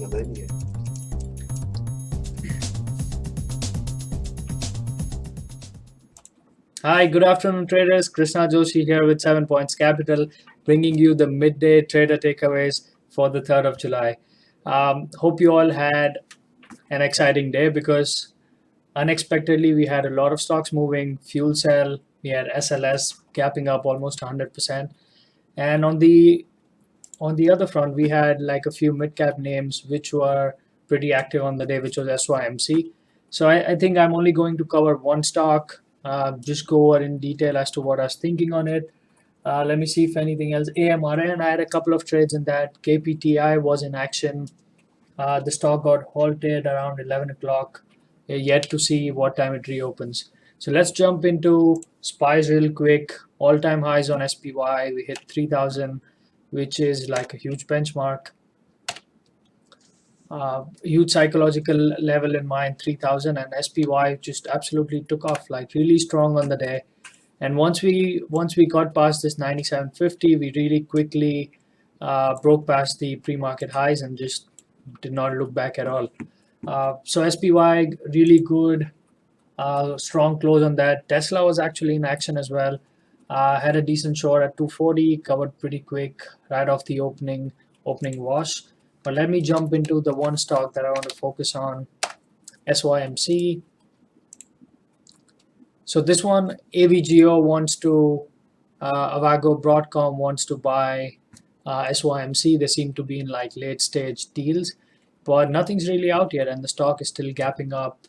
millennium. Hi, good afternoon, traders. Krishna Joshi here with 7 Points Capital, bringing you the midday trader takeaways for the 3rd of July. Hope you all had an exciting day because unexpectedly we had a lot of stocks moving. Fuel cell, we had SLS gapping up almost 100%, and on the other front, we had like a few mid cap names which were pretty active on the day, which was SYMC. So I think I'm only going to cover one stock, just go over in detail as to what I was thinking on it. Let me see if anything else. AMRN, I had a couple of trades in that. KPTI was in action. The stock got halted around 11 o'clock. Yet to see what time it reopens. So let's jump into SPYs real quick. All-time highs on SPY. We hit 3,000, which is like a huge benchmark. Huge psychological level in mind, 3,000, and SPY just absolutely took off, like really strong on the day. And once we got past this 97.50, we really quickly broke past the pre-market highs and just did not look back at all. So SPY really good, strong close on that. Tesla was actually in action as well. Had a decent short at 240, covered pretty quick right off the opening wash. But let me jump into the one stock that I want to focus on, SYMC. So this one, AVGO wants to, Avago Broadcom wants to buy SYMC. They seem to be in like late stage deals, but nothing's really out yet, and the stock is still gapping up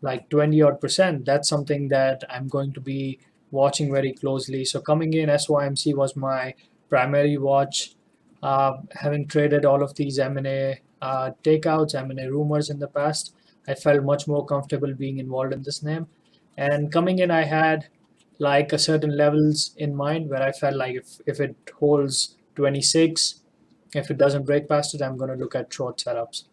like 20 odd percent. That's something that I'm going to be watching very closely. So coming in, SYMC was my primary watch. Having traded all of these M&A takeouts, M&A rumors in the past, I felt much more comfortable being involved in this name. And coming in, I had like a certain levels in mind where I felt like if it holds 26, if it doesn't break past it, I'm going to look at short setups.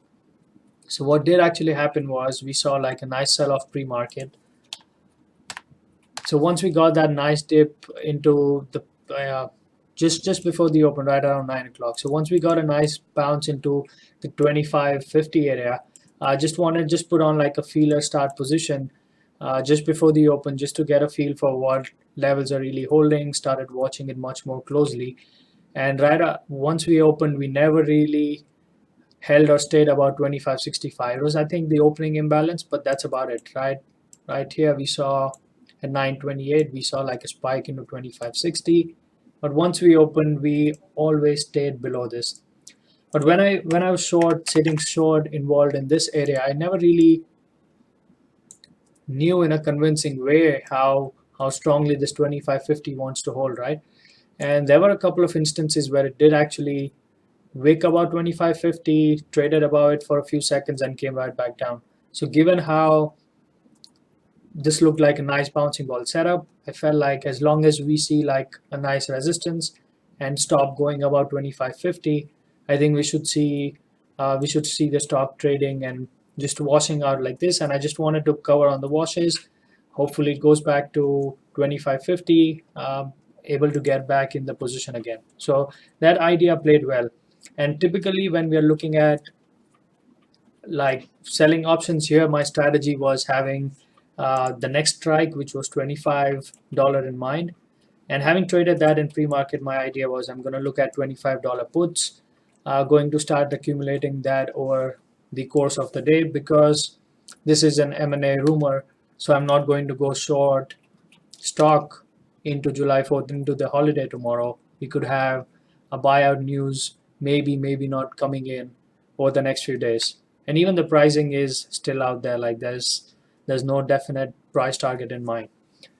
So what did actually happen was we saw like a nice sell-off pre-market. So once we got that nice dip into the just before the open, right around 9 o'clock. So once we got a nice bounce into the 25.50 area, I just put on like a feeler start position just before the open, just to get a feel for what levels are really holding. Started watching it much more closely, and once we opened, we never really held or stayed about 25.65. It was, I think, the opening imbalance, but that's about it, right? Right here we saw at 9:28 we saw like a spike into 25.60, but once we opened, we always stayed below this. But when I was sitting short, involved in this area, I never really knew in a convincing way how strongly this 25.50 wants to hold, right? And there were a couple of instances where it did actually wick about 25.50, traded above it for a few seconds, and came right back down. So given how this looked like a nice bouncing ball setup, I felt like as long as we see like a nice resistance and stop going about 25.50, I think we should see the stock trading and just washing out like this. And I just wanted to cover on the washes. Hopefully it goes back to 25.50, able to get back in the position again. So that idea played well. And typically when we are looking at like selling options here, my strategy was having the next strike, which was $25 in mind. And having traded that in pre-market, my idea was I'm going to look at $25 puts, going to start accumulating that over the course of the day, because this is an M&A rumor. So I'm not going to go short stock into July 4th, into the holiday tomorrow. We could have a buyout news, maybe not coming in over the next few days. And even the pricing is still out there, like there's no definite price target in mind.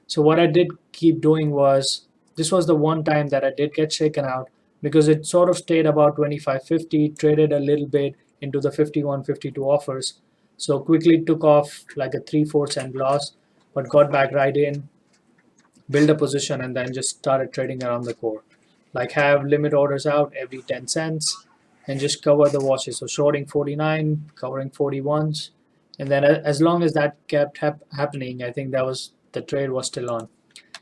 So what I did keep doing was, this was the one time that I did get shaken out, because it sort of stayed about 25.50, traded a little bit into the 51.52 offers. So quickly took off like a 3/4 cent loss, but got back right in, build a position, and then just started trading around the core. Like have limit orders out every 10 cents and just cover the washes. So shorting 49, covering 41s. And then as long as that kept happening, I think the trade was still on.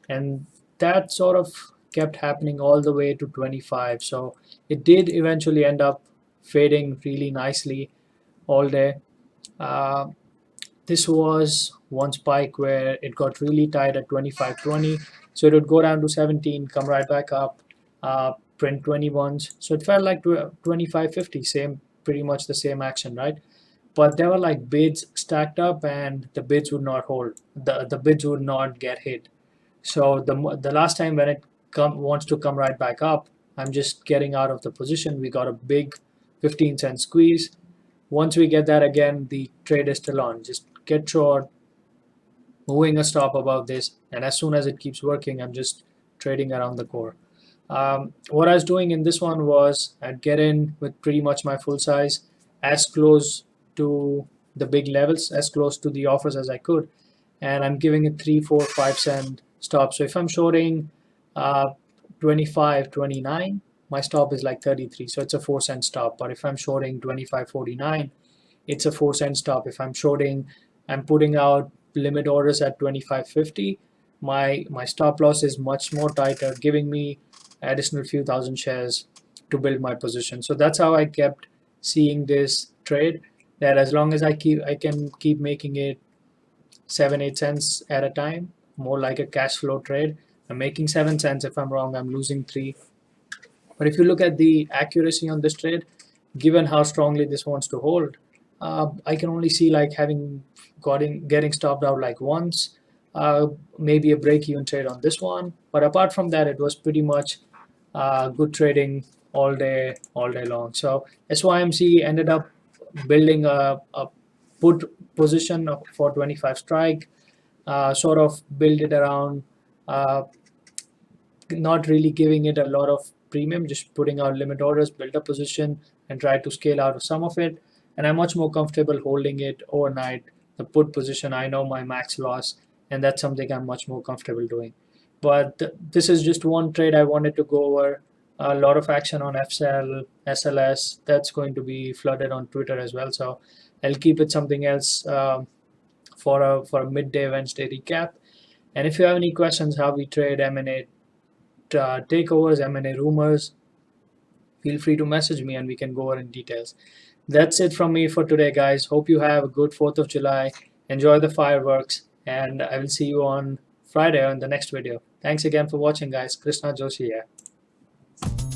And that sort of kept happening all the way to 25. So it did eventually end up fading really nicely all day. Uh, this was one spike where it got really tight at 25.20, so it would go down to 17, come right back up, print 21s. So it felt like 25.50, same, pretty much the same action, right? But there were like bids stacked up, and the bids would not hold. The bids would not get hit. So the last time when it wants to come right back up, I'm just getting out of the position. We got a big 15-cent squeeze. Once we get that again, the trade is still on. Just get short, moving a stop above this, and as soon as it keeps working, I'm just trading around the core. What I was doing in this one was I'd get in with pretty much my full size, as close to the big levels, as close to the offers as I could, and I'm giving it 3, 4, 5 cent stop. So if I'm shorting 25, 29, my stop is like 33, so it's a 4 cent stop. But if I'm shorting 25.49, it's a 4 cent stop. If I'm shorting, I'm putting out limit orders at 25.50. My stop loss is much more tighter, giving me additional few thousand shares to build my position. So that's how I kept seeing this trade. That as long as I can keep making it 7, 8 cents at a time, more like a cash flow trade. I'm making 7 cents. If I'm wrong, I'm losing three. But if you look at the accuracy on this trade, given how strongly this wants to hold, I can only see like having getting stopped out like once, maybe a break even trade on this one. But apart from that, it was pretty much good trading all day long. So SYMC ended up building a put position for 25 strike, sort of build it around, uh, not really giving it a lot of premium, just putting out limit orders, build a position, and try to scale out of some of it. And I'm much more comfortable holding it overnight. The put position, I know my max loss, and that's something I'm much more comfortable doing. But this is just one trade I wanted to go over. A lot of action on FSL, SLS. That's going to be flooded on Twitter as well. So I'll keep it something else for a midday Wednesday recap. And if you have any questions how we trade M&A takeovers, M&A rumors, feel free to message me and we can go over in details. That's it from me for today, guys. Hope you have a good 4th of July. Enjoy the fireworks, and I will see you on Friday on the next video. Thanks again for watching, guys. Krishna, Joshi here.